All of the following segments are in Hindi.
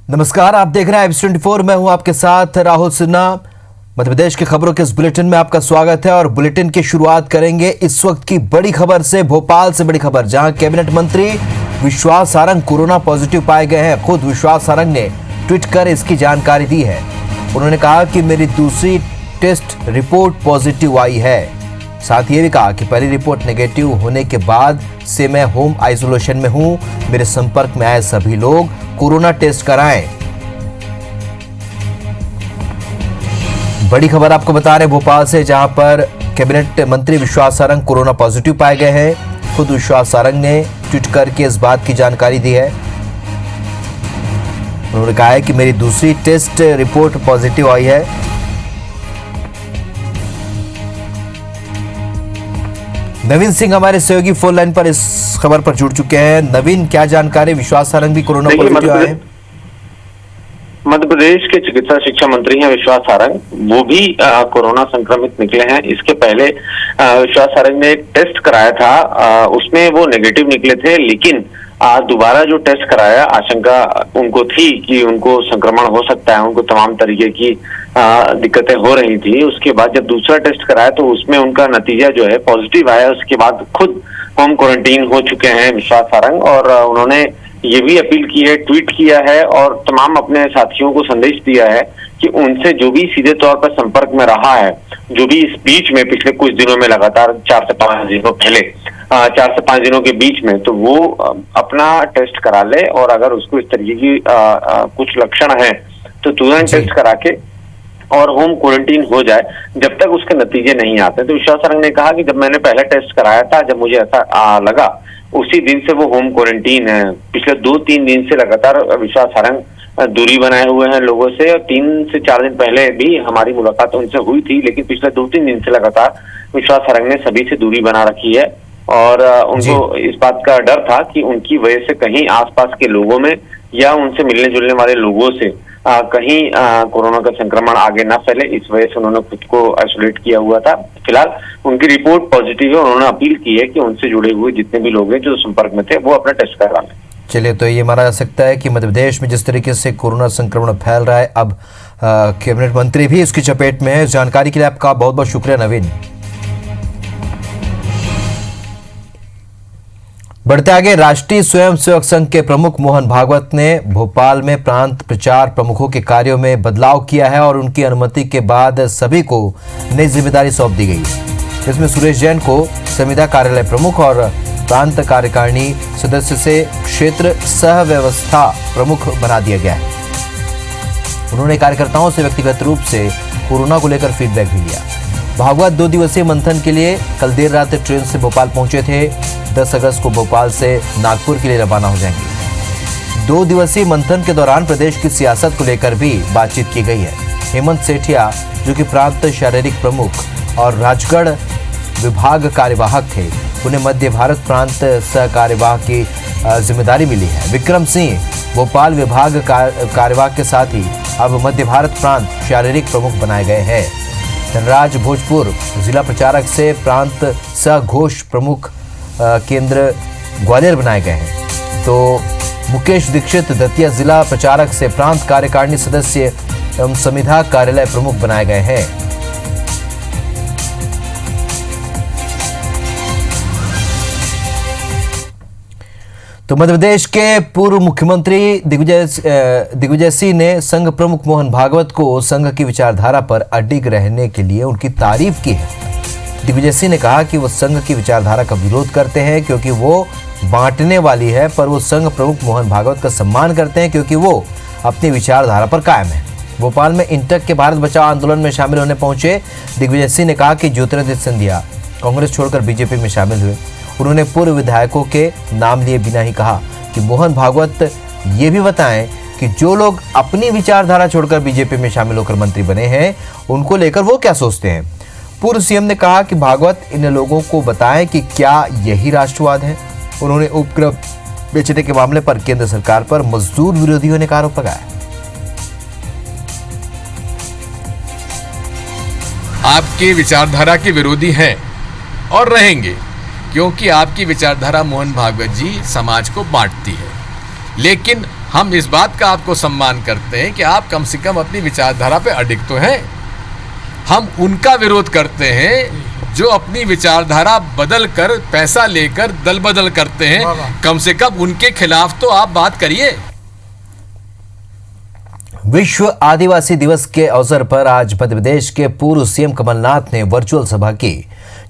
नमस्कार, आप देख रहे हैं Ibs24। मैं हूं आपके साथ राहुल सिन्हा। मध्य प्रदेश की खबरों के इस बुलेटिन में आपका स्वागत है और बुलेटिन की शुरुआत करेंगे इस वक्त की बड़ी खबर से। भोपाल से बड़ी खबर, जहां कैबिनेट मंत्री विश्वास सारंग कोरोना पॉजिटिव पाए गए हैं। खुद विश्वास सारंग ने ट्वीट कर इसकी जानकारी दी है। उन्होंने कहा कि मेरी दूसरी टेस्ट रिपोर्ट पॉजिटिव आई है। साथ ही ये भी कहा कि पहली रिपोर्ट नेगेटिव होने के बाद से मैं होम आइसोलेशन में हूं। मेरे संपर्क में आए सभी लोग कोरोना टेस्ट कराएं। बड़ी खबर आपको बता रहे भोपाल से, जहां पर कैबिनेट मंत्री विश्वास सारंग कोरोना पॉजिटिव पाए गए हैं। खुद विश्वास सारंग ने ट्वीट करके इस बात की जानकारी दी है। उन्होंने कहा है कि मेरी दूसरी टेस्ट रिपोर्ट पॉजिटिव आई है। नवीन सिंह हमारे सहयोगी फोन लाइन पर इस खबर पर जुड़ चुके हैं। नवीन, क्या जानकारी? विश्वास सारंग भी कोरोना पॉजिटिव आए। मध्य प्रदेश के चिकित्सा शिक्षा मंत्री हैं विश्वास सारंग, वो भी कोरोना संक्रमित निकले हैं। इसके पहले विश्वास सारंग ने एक टेस्ट कराया था, उसमें वो नेगेटिव निकले थे, लेकिन दोबारा जो टेस्ट कराया, आशंका उनको थी कि उनको संक्रमण हो सकता है, उनको तमाम तरीके की दिक्कतें हो रही थी। उसके बाद जब दूसरा टेस्ट कराया तो उसमें उनका नतीजा जो है पॉजिटिव आया। उसके बाद खुद होम क्वारंटीन हो चुके हैं विश्वास सारंग, और उन्होंने ये भी अपील की है, ट्वीट किया है और तमाम अपने साथियों को संदेश दिया है कि उनसे जो भी सीधे तौर पर संपर्क में रहा है, जो भी इस बीच में पिछले कुछ दिनों में लगातार 4 से 5 दिनों पहले 4 से 5 दिनों के बीच में, तो वो अपना टेस्ट करा ले और अगर उसको इस तरीके की कुछ लक्षण है तो तुरंत टेस्ट करा के और होम क्वारंटीन हो जाए जब तक उसके नतीजे नहीं आते। तो विश्वास सारंग ने कहा कि जब मैंने पहला टेस्ट कराया था, जब मुझे ऐसा लगा, उसी दिन से वो होम क्वारंटीन है। पिछले 2-3 दिन से लगातार विश्वास सारंग दूरी बनाए हुए हैं लोगों से, और 3 से 4 दिन पहले भी हमारी मुलाकात उनसे हुई थी, लेकिन पिछले 2-3 दिन से लगातार विश्वास सारंग ने सभी से दूरी बना रखी है। और उनको इस बात का डर था कि उनकी वजह से कहीं आसपास के लोगों में या उनसे मिलने जुलने वाले लोगों से कहीं कोरोना का संक्रमण आगे ना फैले, इस वजह से उन्होंने खुद को आइसोलेट किया हुआ था। फिलहाल उनकी रिपोर्ट पॉजिटिव है। उन्होंने अपील की है कि उनसे जुड़े हुए जितने भी लोग हैं जो संपर्क में थे, वो अपना टेस्ट करा लें। चलिए, तो ये माना जा सकता है कि मध्य प्रदेश में जिस तरीके से कोरोना संक्रमण फैल रहा है, अब कैबिनेट मंत्री भी इसकी चपेट में है। इस जानकारी के लिए आपका बहुत बहुत शुक्रिया नवीन। बढ़ते आगे, राष्ट्रीय स्वयंसेवक संघ के प्रमुख मोहन भागवत ने भोपाल में प्रांत प्रचार प्रमुखों के कार्यों में बदलाव किया है और उनकी अनुमति के बाद सभी को नई जिम्मेदारी सौंप दी गई। इसमें सुरेश जैन को संविदा कार्यालय प्रमुख और प्रांत कार्यकारिणी सदस्य से क्षेत्र सह व्यवस्था प्रमुख बना दिया गया है। उन्होंने कार्यकर्ताओं से व्यक्तिगत रूप से कोरोना को लेकर फीडबैक भी लिया। भागवत 2 दिवसीय मंथन के लिए कल देर रात ट्रेन से भोपाल पहुंचे थे। 10 अगस्त को भोपाल से नागपुर के लिए रवाना हो जाएंगे। 2 दिवसीय मंथन के दौरान प्रदेश की सियासत को लेकर भी बातचीत की गई है। हेमंत सेठिया, जो कि प्रांत शारीरिक प्रमुख और राजगढ़ विभाग कार्यवाहक थे, उन्हें मध्य भारत प्रांत सह कार्यवाह की जिम्मेदारी मिली है। विक्रम सिंह भोपाल विभाग कार्यवाह के साथ ही अब मध्य भारत प्रांत शारीरिक प्रमुख बनाए गए हैं। धनराज भोजपुर जिला प्रचारक से प्रांत सह घोष प्रमुख केंद्र ग्वालियर बनाए गए हैं। तो मुकेश दीक्षित दतिया जिला प्रचारक से प्रांत कार्यकारिणी सदस्य एवं संविदा कार्यालय प्रमुख बनाए गए हैं। तो मध्य प्रदेश के पूर्व मुख्यमंत्री दिग्विजय सिंह ने संघ प्रमुख मोहन भागवत को संघ की विचारधारा पर अडिग रहने के लिए उनकी तारीफ की है। दिग्विजय सिंह ने कहा कि वो संघ की विचारधारा का विरोध करते हैं क्योंकि वो बांटने वाली है, पर वो संघ प्रमुख मोहन भागवत का सम्मान करते हैं क्योंकि वो अपनी विचारधारा पर कायम है। भोपाल में इंटक के भारत बचाओ आंदोलन में शामिल होने पहुंचे दिग्विजय सिंह ने कहा कि ज्योतिरादित्य सिंधिया कांग्रेस छोड़कर बीजेपी में शामिल हुए। उन्होंने पूर्व विधायकों के नाम लिए बिना ही कहा कि मोहन भागवत ये भी बताएं कि जो लोग अपनी विचारधारा छोड़कर बीजेपी में शामिल होकर मंत्री बने हैं, उनको लेकर वो क्या सोचते हैं। पूर्व सीएम ने कहा कि भागवत इन लोगों को बताएं कि क्या यही राष्ट्रवाद है। उन्होंने उपग्रह बेचने के मामले पर केंद्र सरकार पर मजदूर विरोधियों ने आरोप लगाया। आपकी विचारधारा के विरोधी हैं और रहेंगे, क्योंकि आपकी विचारधारा मोहन भागवत जी समाज को बांटती है। लेकिन हम इस बात का आपको सम्मान करते हैं कि आप कम से कम अपनी विचारधारा पे अडिग तो हैं। हम उनका विरोध करते हैं जो अपनी विचारधारा बदल कर, पैसा लेकर दल बदल करते हैं। कम से कम उनके खिलाफ तो आप बात करिए। विश्व आदिवासी दिवस के अवसर पर आज मध्य प्रदेश के पूर्व सीएम कमलनाथ ने वर्चुअल सभा की,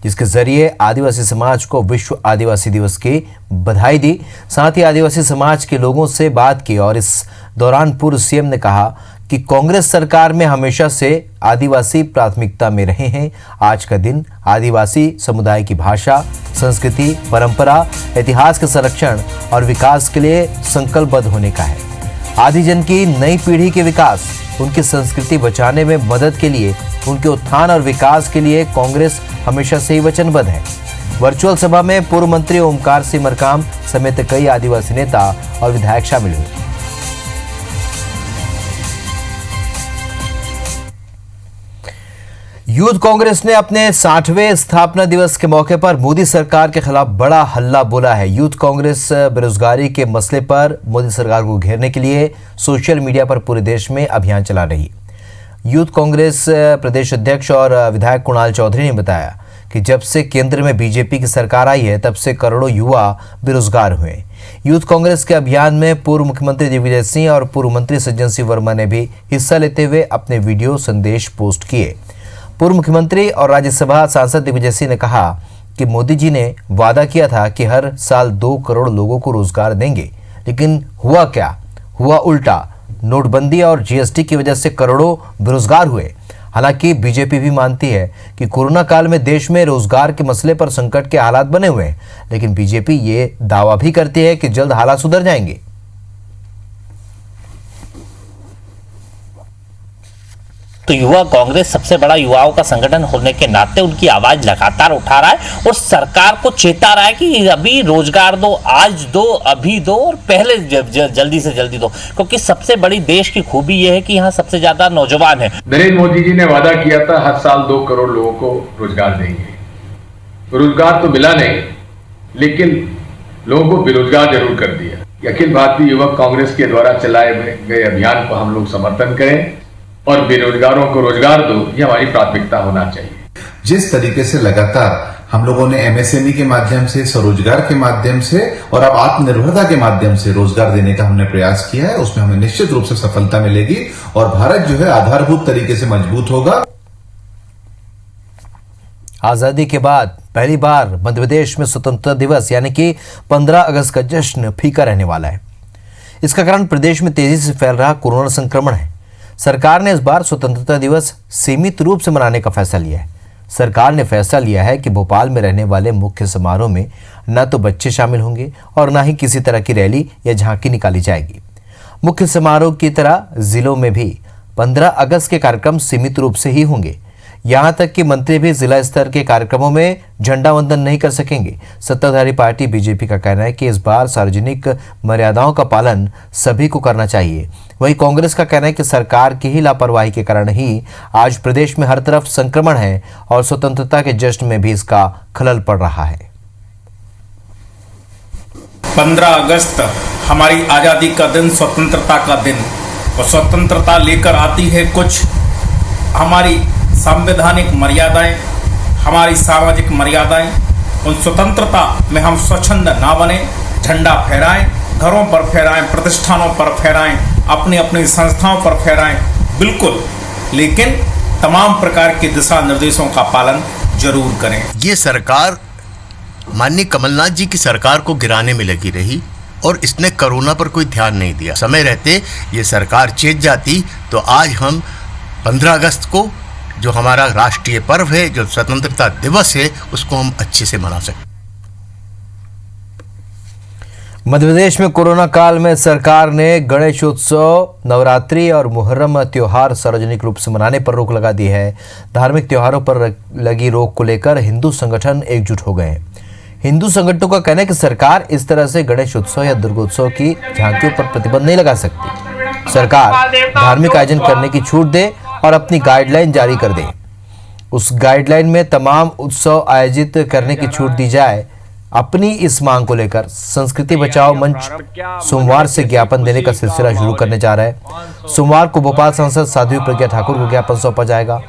जिसके जरिए आदिवासी समाज को विश्व आदिवासी दिवस की बधाई दी। साथ ही आदिवासी समाज के लोगों से बात की और इस दौरान पूर्व सीएम ने कहा कि कांग्रेस सरकार में हमेशा से आदिवासी प्राथमिकता में रहे हैं। आज का दिन आदिवासी समुदाय की भाषा, संस्कृति, परंपरा, इतिहास के संरक्षण और विकास के लिए संकल्पबद्ध होने का है। आदिजन की नई पीढ़ी के विकास, उनकी संस्कृति बचाने में मदद के लिए, उनके उत्थान और विकास के लिए कांग्रेस हमेशा से ही वचनबद्ध है। वर्चुअल सभा में पूर्व मंत्री ओमकार सिंह मरकाम समेत कई आदिवासी नेता और विधायक शामिल हुए। यूथ कांग्रेस ने अपने 60वें स्थापना दिवस के मौके पर मोदी सरकार के खिलाफ बड़ा हल्ला बोला है। यूथ कांग्रेस बेरोजगारी के मसले पर मोदी सरकार को घेरने के लिए सोशल मीडिया पर पूरे देश में अभियान चला रही है। यूथ कांग्रेस प्रदेश अध्यक्ष और विधायक कुणाल चौधरी ने बताया कि जब से केंद्र में बीजेपी की सरकार आई है, तब से करोड़ों युवा बेरोजगार हुए। यूथ कांग्रेस के अभियान में पूर्व मुख्यमंत्री दिग्विजय सिंह और पूर्व मंत्री सज्जन सिंह वर्मा ने भी हिस्सा लेते हुए अपने वीडियो संदेश पोस्ट किए। पूर्व मुख्यमंत्री और राज्यसभा सांसद दिग्विजय सिंह ने कहा कि मोदी जी ने वादा किया था कि हर साल 2 करोड़ लोगों को रोजगार देंगे, लेकिन हुआ क्या? हुआ उल्टा। नोटबंदी और जीएसटी की वजह से करोड़ों बेरोजगार हुए। हालांकि बीजेपी भी मानती है कि कोरोना काल में देश में रोजगार के मसले पर संकट के हालात बने हुए हैं, लेकिन बीजेपी ये दावा भी करती है कि जल्द हालात सुधर जाएंगे। तो युवा कांग्रेस सबसे बड़ा युवाओं का संगठन होने के नाते उनकी आवाज लगातार उठा रहा है और सरकार को चेता रहा है कि अभी रोजगार दो, आज दो, अभी दो और पहले जल्दी से जल्दी दो, क्योंकि सबसे बड़ी देश की खूबी यह है कि यहाँ सबसे ज्यादा नौजवान है। नरेंद्र मोदी जी ने वादा किया था हर साल 2 करोड़ लोगों को रोजगार देंगे। रोजगार तो मिला नहीं, लेकिन लोगों को बेरोजगार जरूर कर दिया। अखिल भारतीय युवक कांग्रेस के द्वारा चलाए गए अभियान को हम लोग समर्थन करें और बेरोजगारों को रोजगार दो, ये हमारी प्राथमिकता होना चाहिए। जिस तरीके से लगातार हम लोगों ने एमएसएमई के माध्यम से, स्वरोजगार के माध्यम से और अब आत्मनिर्भरता के माध्यम से रोजगार देने का हमने प्रयास किया है, उसमें हमें निश्चित रूप से सफलता मिलेगी और भारत जो है आधारभूत तरीके से मजबूत होगा। आजादी के बाद पहली बार मध्य प्रदेश में स्वतंत्रता दिवस यानी कि 15 अगस्त का जश्न फीका रहने वाला है। इसका कारण प्रदेश में तेजी से फैल रहा कोरोना संक्रमण है। सरकार ने इस बार स्वतंत्रता दिवस सीमित रूप से मनाने का फैसला लिया है। सरकार ने फैसला लिया है कि भोपाल में रहने वाले मुख्य समारोह में न तो बच्चे शामिल होंगे और न ही किसी तरह की रैली या झांकी निकाली जाएगी। मुख्य समारोह की तरह जिलों में भी 15 अगस्त के कार्यक्रम सीमित रूप से ही होंगे। यहां तक कि मंत्री भी जिला स्तर के कार्यक्रमों में झंडा वंदन नहीं कर सकेंगे। सत्ताधारी पार्टी बीजेपी का कहना है कि इस बार सार्वजनिक मर्यादाओं का पालन सभी को करना चाहिए। वहीं कांग्रेस का कहना है कि सरकार की ही लापरवाही के कारण ही आज प्रदेश में हर तरफ संक्रमण है और स्वतंत्रता के जश्न में भी इसका खलल पड़ रहा है। 15 अगस्त हमारी आजादी का दिन, स्वतंत्रता का दिन, और स्वतंत्रता लेकर आती है कुछ हमारी संवैधानिक मर्यादाएं, हमारी सामाजिक मर्यादाएं। उन स्वतंत्रता में हम स्वच्छंद ना बने, झंडा फहराएं, घरों पर फहराएं, प्रतिष्ठानों पर फहराएं, अपनी अपनी संस्थाओं पर फहराएं, बिल्कुल, लेकिन तमाम प्रकार के दिशा निर्देशों का पालन जरूर करें। ये सरकार माननीय कमलनाथ जी की सरकार को गिराने में लगी रही और इसने कोरोना पर कोई ध्यान नहीं दिया। समय रहते ये सरकार चेत जाती तो आज हम 15 अगस्त को, जो हमारा राष्ट्रीय पर्व है, जो स्वतंत्रता दिवस है, उसको हम अच्छे से मना सकते। मध्य प्रदेश में कोरोना काल में सरकार ने गणेशोत्सव, नवरात्रि और मुहर्रम त्योहार सार्वजनिक रूप से मनाने पर रोक लगा दी है। धार्मिक त्योहारों पर लगी रोक को लेकर हिंदू संगठन एकजुट हो गए हैं। हिंदू संगठनों का कहना है कि सरकार इस तरह से गणेशोत्सव या दुर्गोत्सव की झांकियों पर प्रतिबंध नहीं लगा सकती। सरकार धार्मिक आयोजन करने की छूट दे और अपनी गाइडलाइन जारी कर दे। उस गाइडलाइन में तमाम उत्सव आयोजित करने की छूट दी जाए, अपनी इस मांग को लेकर संस्कृति बचाओ मंच सोमवार से ज्ञापन देने का सिलसिला शुरू करने जा रहा है। सोमवार को भोपाल सांसद साध्वी प्रज्ञा ठाकुर को ज्ञापन सौंपा जाएगा।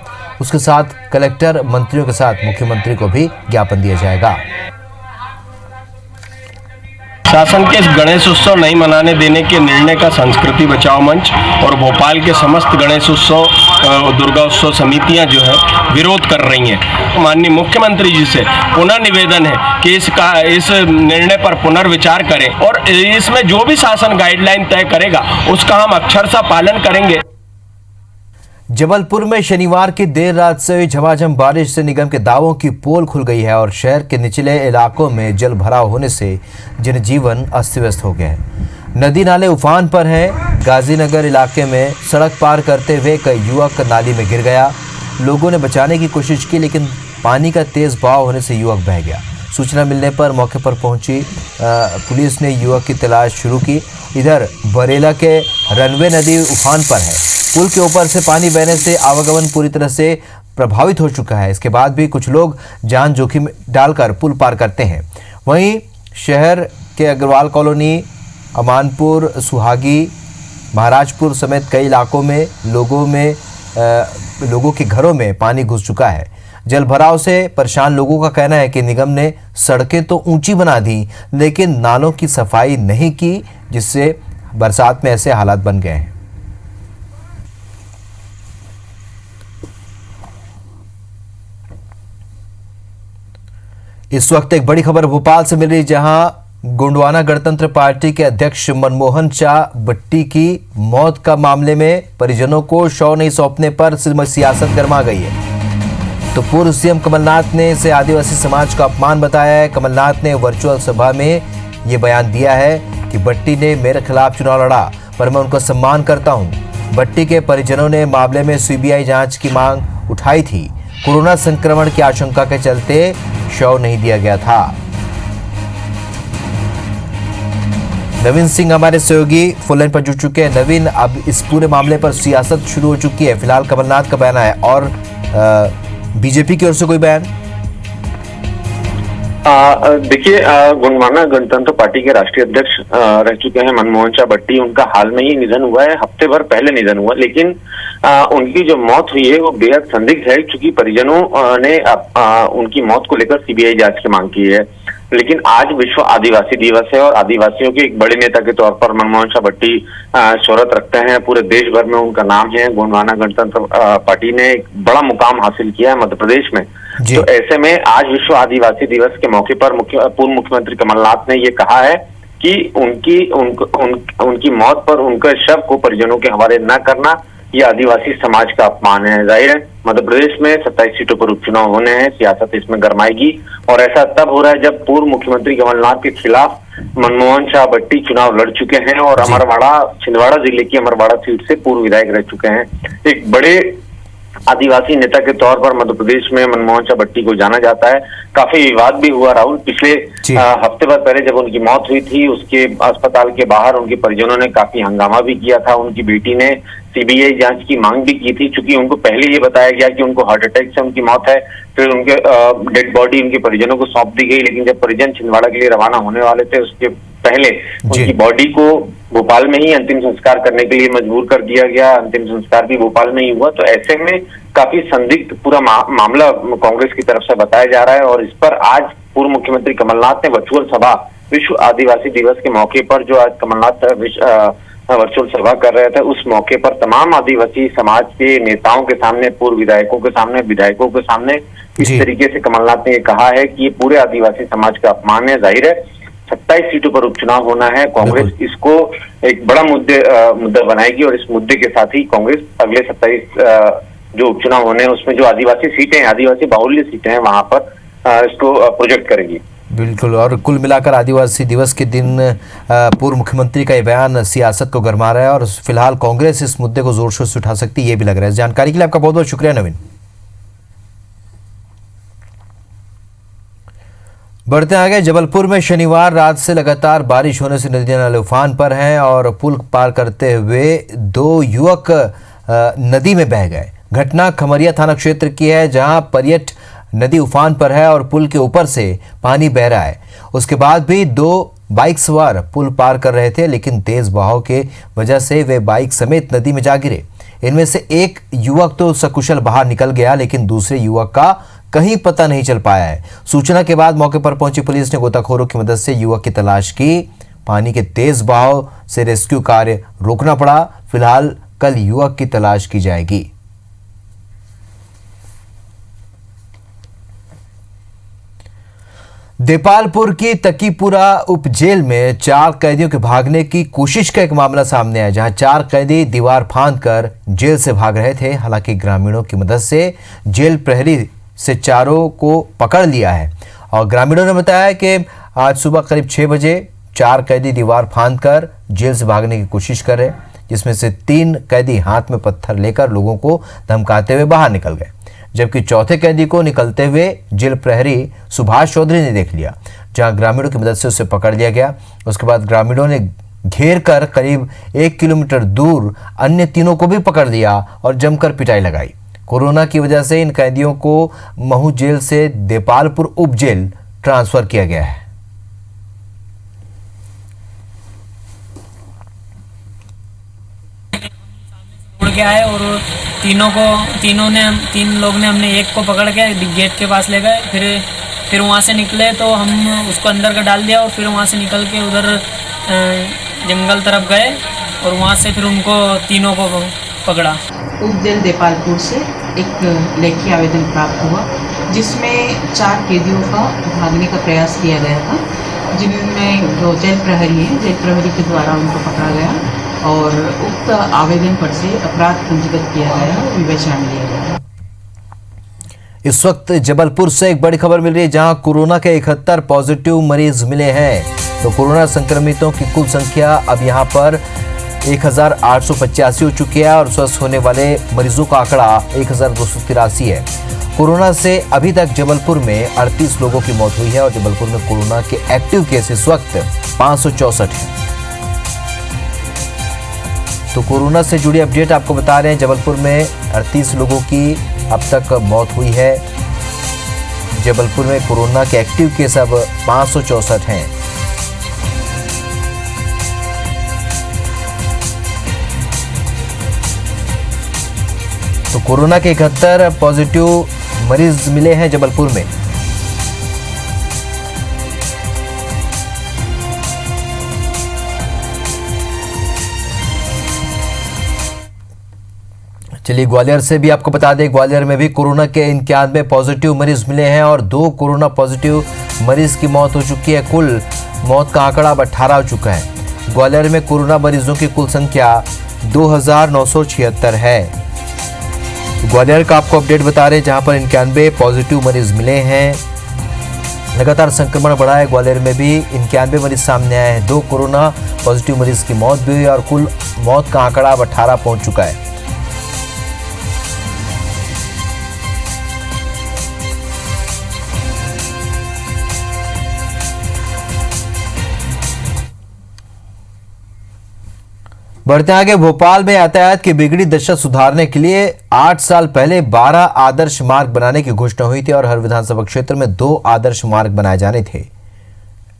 उसके साथ कलेक्टर, मंत्रियों के साथ मुख्यमंत्री को भी ज्ञापन दिया जाएगा। शासन के गणेश उत्सव नहीं मनाने देने के निर्णय का संस्कृति बचाओ मंच और भोपाल के समस्त गणेश उत्सव, दुर्गा उत्सव समितियां जो है विरोध कर रही हैं। माननीय मुख्यमंत्री जी से पुनः निवेदन है कि इस निर्णय पर पुनर्विचार करें और इसमें जो भी शासन गाइडलाइन तय करेगा उसका हम अक्षरशः पालन करेंगे। जबलपुर में शनिवार की देर रात से हुई झमाझम बारिश से निगम के दावों की पोल खुल गई है और शहर के निचले इलाकों में जल भराव होने से जनजीवन अस्त व्यस्त हो गया है। नदी नाले उफान पर हैं। गाजीनगर इलाके में सड़क पार करते हुए कई युवक नाली में गिर गया। लोगों ने बचाने की कोशिश की लेकिन पानी का तेज बहाव होने से युवक बह गया। सूचना मिलने पर मौके पर पहुंची पुलिस ने युवक की तलाश शुरू की। इधर बरेला के रनवे नदी उफान पर है। पुल के ऊपर से पानी बहने से आवागमन पूरी तरह से प्रभावित हो चुका है। इसके बाद भी कुछ लोग जान जोखिम डालकर पुल पार करते हैं। वहीं शहर के अग्रवाल कॉलोनी, अमानपुर, सुहागी, महाराजपुर समेत कई इलाकों में लोगों के घरों में पानी घुस चुका है। जल भराव से परेशान लोगों का कहना है कि निगम ने सड़कें तो ऊंची बना दी लेकिन नालों की सफाई नहीं की, जिससे बरसात में ऐसे हालात बन गए हैं। इस वक्त एक बड़ी खबर भोपाल से मिल रही, जहां गोंडवाना गणतंत्र पार्टी के अध्यक्ष मनमोहन शाह बट्टी की मौत का मामले में परिजनों को शव नहीं सौंपने पर सियासत गर्मा गई है। तो पूर्व सीएम कमलनाथ ने इसे आदिवासी समाज का अपमान बताया है। कमलनाथ ने वर्चुअल सभा में ये बयान दिया है कि बट्टी ने मेरे खिलाफ चुनाव लड़ा पर मैं उनका सम्मान करता हूं। बट्टी के परिजनों ने मामले में सीबीआई जांच की मांग उठाई थी। कोरोना संक्रमण की आशंका के चलते शव नहीं दिया गया था। नवीन सिंह हमारे सहयोगी फोन लाइन पर जुड़ चुके हैं। नवीन, अब इस पूरे मामले पर सियासत शुरू हो चुकी है। फिलहाल कमलनाथ का बयान है और बीजेपी की ओर से कोई बयान? देखिए, गोंडवाना गणतंत्र पार्टी के राष्ट्रीय अध्यक्ष रह चुके हैं मनमोहन शाह बट्टी। उनका हाल में ही निधन हुआ है, हफ्ते भर पहले निधन हुआ, लेकिन उनकी जो मौत हुई है वो बेहद संदिग्ध है क्योंकि परिजनों ने उनकी मौत को लेकर सीबीआई जांच की मांग की है। लेकिन आज विश्व आदिवासी दिवस है और आदिवासियों के एक बड़े नेता के तौर पर मनमोहन शाह बट्टी शोहरत रखते हैं। पूरे देश भर में उनका नाम है। गोंडवाना गणतंत्र पार्टी ने एक बड़ा मुकाम हासिल किया है मध्य प्रदेश में। तो ऐसे में आज विश्व आदिवासी दिवस के मौके पर पूर्व मुख्यमंत्री कमलनाथ ने ये कहा है कि उनकी मौत पर उनके शव को परिजनों के हवाले न करना ये आदिवासी समाज का अपमान है। जाहिर है मध्य प्रदेश में 27 सीटों पर उपचुनाव होने हैं, सियासत इसमें गरमाएगी और ऐसा तब हो रहा है जब पूर्व मुख्यमंत्री कमलनाथ के खिलाफ मनमोहन शाह बट्टी चुनाव लड़ चुके हैं और अमरवाड़ा, छिंदवाड़ा जिले की अमरवाड़ा सीट से पूर्व विधायक रह चुके हैं। एक बड़े आदिवासी नेता के तौर पर मध्य प्रदेश में मनमोहन शाह बट्टी को जाना जाता है। काफी विवाद भी हुआ राहुल। पिछले हफ्ते भर पहले जब उनकी मौत हुई थी, उसके अस्पताल के बाहर उनके परिजनों ने काफी हंगामा भी किया था। उनकी बेटी ने सीबीआई जांच की मांग भी की थी, क्योंकि उनको पहले ये बताया गया कि उनको हार्ट अटैक से उनकी मौत है। फिर उनके डेड बॉडी उनके परिजनों को सौंप दी गई, लेकिन जब परिजन छिंदवाड़ा के लिए रवाना होने वाले थे उसके पहले उनकी बॉडी को भोपाल में ही अंतिम संस्कार करने के लिए मजबूर कर दिया गया। अंतिम संस्कार भी भोपाल में ही हुआ। तो ऐसे में काफी संदिग्ध पूरा मामला कांग्रेस की तरफ से बताया जा रहा है और इस पर आज पूर्व मुख्यमंत्री कमलनाथ ने वर्चुअल सभा विश्व आदिवासी दिवस के मौके पर, जो आज कमलनाथ वर्चुअल सभा कर रहे थे, उस मौके पर तमाम आदिवासी समाज के नेताओं के सामने, पूर्व विधायकों के सामने, विधायकों के सामने इस तरीके से कमलनाथ ने कहा है कि ये पूरे आदिवासी समाज का अपमान है। जाहिर है 27 सीटों पर उपचुनाव होना है। कांग्रेस इसको एक बड़ा मुद्दा बनाएगी और इस मुद्दे के साथ ही कांग्रेस अगले 27 जो उपचुनाव होने हैं उसमें जो आदिवासी सीटें, आदिवासी बाहुल्य सीटें हैं, वहां पर इसको प्रोजेक्ट करेगी। बिल्कुल। और कुल मिलाकर आदिवासी दिवस के दिन पूर्व मुख्यमंत्री का ये बयान सियासत को गरमा रहा है और फिलहाल कांग्रेस इस मुद्दे को जोर शोर से उठा सकती है, ये भी लग रहा है। जानकारी के लिए आपका बहुत बहुत शुक्रिया नवीन। बढ़ते आगे, जबलपुर में शनिवार रात से लगातार बारिश होने से नदी नाले उफान पर हैं और पुल पार करते हुए 2 युवक नदी में बह गए। घटना खमरिया थाना क्षेत्र की है, जहां पर्यट नदी उफान पर है और पुल के ऊपर से पानी बह रहा है। उसके बाद भी 2 बाइक सवार पुल पार कर रहे थे, लेकिन तेज बहाव के वजह से वे बाइक समेत नदी में जा गिरे। इनमें से एक युवक तो सकुशल बाहर निकल गया, लेकिन दूसरे युवक का कहीं पता नहीं चल पाया है। सूचना के बाद मौके पर पहुंची पुलिस ने गोताखोरों की मदद से युवक की तलाश की। पानी के तेज बहाव से रेस्क्यू कार्य रोकना पड़ा। फिलहाल कल युवक की तलाश की जाएगी। देपालपुर की तकीपुरा उप जेल में 4 कैदियों के भागने की कोशिश का एक मामला सामने आया, जहां 4 कैदी दीवार फांदकर जेल से भाग रहे थे। हालांकि ग्रामीणों की मदद से जेल प्रहरी से चारों को पकड़ लिया है और ग्रामीणों ने बताया कि आज सुबह करीब 6 बजे 4 कैदी दीवार फांदकर जेल से भागने की कोशिश कर रहे, जिसमें से 3 कैदी हाथ में पत्थर लेकर लोगों को धमकाते हुए बाहर निकल गए, जबकि चौथे कैदी को निकलते हुए जेल प्रहरी सुभाष चौधरी ने देख लिया, जहां ग्रामीणों की मदद से उसे पकड़ लिया गया। उसके बाद ग्रामीणों ने घेर कर करीब 1 किलोमीटर दूर अन्य तीनों को भी पकड़ लिया और जमकर पिटाई लगाई। कोरोना की वजह से इन कैदियों को महू जेल से देपालपुर उप जेल ट्रांसफर किया गया है। उड़ के आए और तीन लोग ने हमने एक को पकड़ के गेट के पास ले गए, फिर वहाँ से निकले तो हम उसको अंदर का डाल दिया और फिर वहाँ से निकल के उधर जंगल तरफ गए और वहाँ से फिर उनको तीनों को पकड़ा। उप जेल देपालपुर से एक लेखी आवेदन प्राप्त हुआ, जिसमें 4 कैदियों का भागने का प्रयास किया गया था, जिनमें जो जेल प्रहरी है, जेल प्रहरी के द्वारा उनको पकड़ा गया और उक्त आवेदन पर से अपराध पंजीबद्ध किया गया, विवेचना में लिया गया। इस वक्त जबलपुर से एक बड़ी खबर मिल रही है, जहां कोरोना के 71 पॉजिटिव मरीज मिले हैं। तो कोरोना संक्रमितों की कुल संख्या अब यहां पर 1885 हो चुकी है और स्वस्थ होने वाले मरीजों का आंकड़ा 1283 है। कोरोना से अभी तक जबलपुर में 38 लोगों की मौत हुई है और जबलपुर में कोरोना के एक्टिव केस इस वक्त 564 हैं। तो कोरोना से जुड़ी अपडेट आपको बता रहे हैं, जबलपुर में 38 लोगों की अब तक मौत हुई है। जबलपुर में कोरोना के एक्टिव केस अब 564 हैं। तो कोरोना के 71 पॉजिटिव मरीज मिले हैं जबलपुर में। चलिए ग्वालियर से भी आपको बता दें, ग्वालियर में भी कोरोना के 91 पॉजिटिव मरीज मिले हैं और 2 कोरोना पॉजिटिव मरीज की मौत हो चुकी है। कुल मौत का आंकड़ा अब 18 हो चुका है। ग्वालियर में कोरोना मरीजों की कुल संख्या 2976 है। ग्वालियर का आपको अपडेट बता रहे हैं, जहां पर 91 पॉजिटिव मरीज मिले हैं। लगातार संक्रमण बढ़ा है। ग्वालियर में भी 91 मरीज सामने आए हैं। 2 कोरोना पॉजिटिव मरीज की मौत भी हुई और कुल मौत का आंकड़ा अब 18 पहुंच चुका है। बढ़ते आगे, भोपाल में यातायात की बिगड़ी दशा सुधारने के लिए 8 साल पहले 12 आदर्श मार्ग बनाने की घोषणा हुई थी और हर विधानसभा क्षेत्र में 2 आदर्श मार्ग बनाए जाने थे,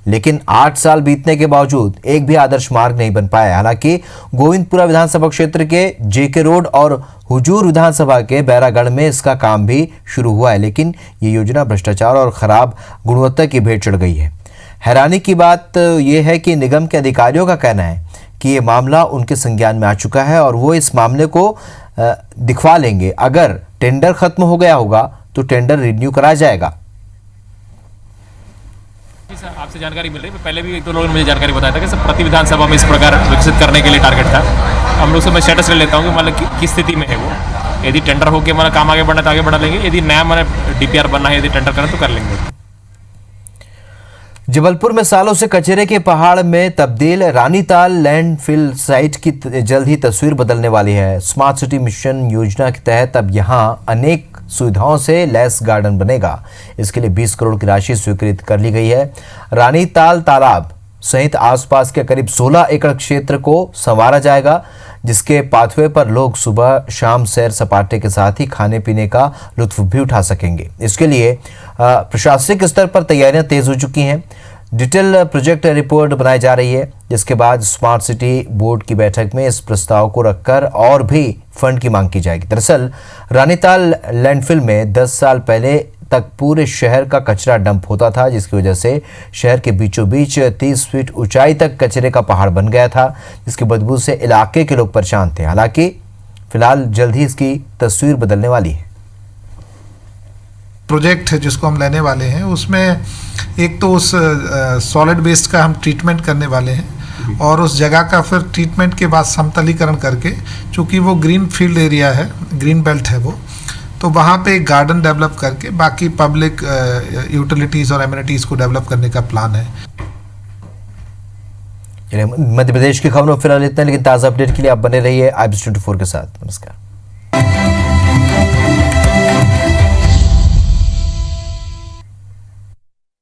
लेकिन 8 साल बीतने के बावजूद एक भी आदर्श मार्ग नहीं बन पाया। हालांकि गोविंदपुरा विधानसभा क्षेत्र के जेके रोड और हुजूर विधानसभा के बैरागढ़ में इसका काम भी शुरू हुआ है, लेकिन ये योजना भ्रष्टाचार और खराब गुणवत्ता की भेंट चढ़ गई है। हैरानी की बात यह है कि निगम के अधिकारियों का कहना है कि ये मामला उनके संज्ञान में आ चुका है और वो इस मामले को दिखवा लेंगे। अगर टेंडर खत्म हो गया होगा तो टेंडर रिन्यू कराया जाएगा। आपसे जानकारी मिल रही है, पहले भी 1-2 लोगों ने मुझे जानकारी बताया था कि सब प्रति विधानसभा में इस प्रकार विकसित करने के लिए टारगेट था। हम लोग से मैं स्टेटस ले लेता हूँ कि मतलब किस स्थिति में है वो। यदि टेंडर होकर मतलब काम आगे बढ़ना तो आगे बढ़ा लेंगे, यदि नया मतलब डीपीआर बनना है, यदि टेंडर करें तो कर लेंगे। जबलपुर में सालों से कचरे के पहाड़ में तब्दील रानीताल लैंडफिल साइट की जल्द ही तस्वीर बदलने वाली है। स्मार्ट सिटी मिशन योजना के तहत अब यहां अनेक सुविधाओं से लैस गार्डन बनेगा। इसके लिए 20 करोड़ की राशि स्वीकृत कर ली गई है। रानीताल तालाब सहित आसपास के करीब 16 एकड़ क्षेत्र को संवारा जाएगा, जिसके पाथवे पर लोग सुबह शाम सैर सपाटे के साथ ही खाने पीने का लुत्फ भी उठा सकेंगे। इसके लिए प्रशासनिक स्तर पर तैयारियां तेज हो चुकी हैं। डिटेल प्रोजेक्ट रिपोर्ट बनाई जा रही है, जिसके बाद स्मार्ट सिटी बोर्ड की बैठक में इस प्रस्ताव को रखकर और भी फंड की मांग की जाएगी। दरअसल रानीताल लैंडफिल में 10 साल पहले तक पूरे शहर का कचरा डंप होता था, जिसकी वजह से शहर के बीचों बीच 30 फीट ऊंचाई तक कचरे का पहाड़ बन गया था, जिसकी बदबू से इलाके के लोग परेशान थे। हालांकि फिलहाल जल्द ही इसकी तस्वीर बदलने वाली है। प्रोजेक्ट है जिसको हम लेने वाले हैं, उसमें एक तो उस सॉलिड वेस्ट का हम ट्रीटमेंट करने वाले हैं और उस जगह का फिर ट्रीटमेंट के बाद समतलीकरण करके, चूँकि वो ग्रीन फील्ड एरिया है, ग्रीन बेल्ट है वो, तो वहाँ पे एक गार्डन डेवलप करके बाकी पब्लिक यूटिलिटीज़ और एमिनिटीज़ को डेवलप करने का प्लान है। मध्य प्रदेश की खबरों फिलहाल इतना, लेकिन ताज़ा अपडेट के लिए आप बने रहिए IBC 24 के साथ। नमस्कार।